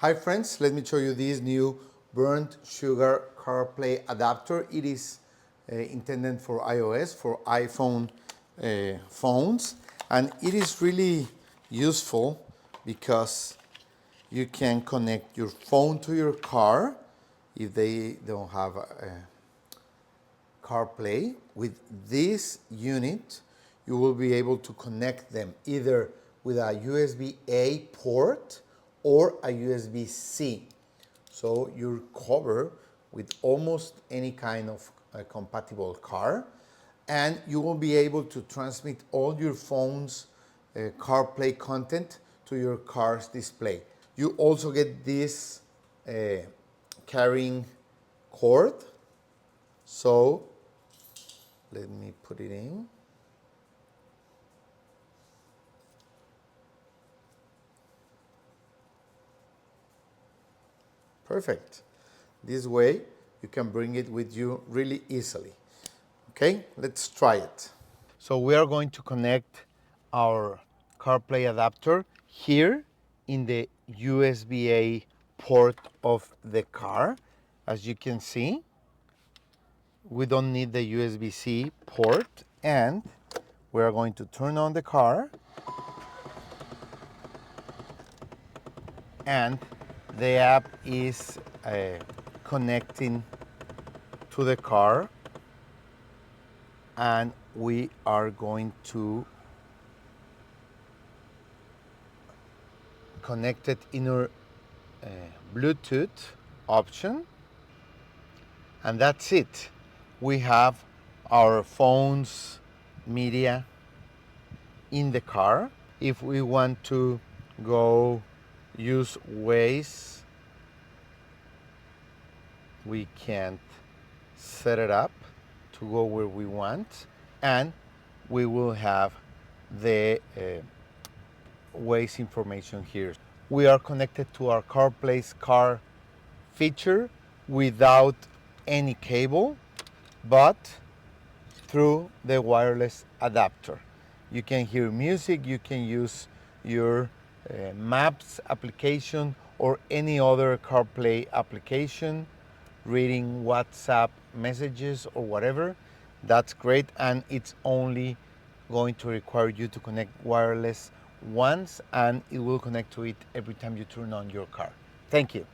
Hi friends, let me show you this new burnt sugar CarPlay adapter. It is intended for iOS, for iPhone phones, and it is really useful because you can connect your phone to your car if they don't have CarPlay. With this unit, you will be able to connect them either with a USB-A port or a USB-C. So you're covered with almost any kind of compatible car, and you will be able to transmit all your phone's CarPlay content to your car's display. You also get this carrying cord. So let me put it in. Perfect. This way you can bring it with you really easily. Okay, let's try it. So we are going to connect our CarPlay adapter here in the USB-A port of the car. As you can see, we don't need the USB-C port, and we are going to turn on the car, and the app is connecting to the car, and we are going to connect it in our Bluetooth option, and that's it. We have our phone's media in the car. If we want to go use Waze, we can set it up to go where we want, and we will have the Waze information here. We are connected to our CarPlay's car feature without any cable, but through the wireless adapter. You can hear music, you can use your Maps application or any other CarPlay application, reading WhatsApp messages or whatever. That's great, and it's only going to require you to connect wireless once, and it will connect to it every time you turn on your car. Thank you.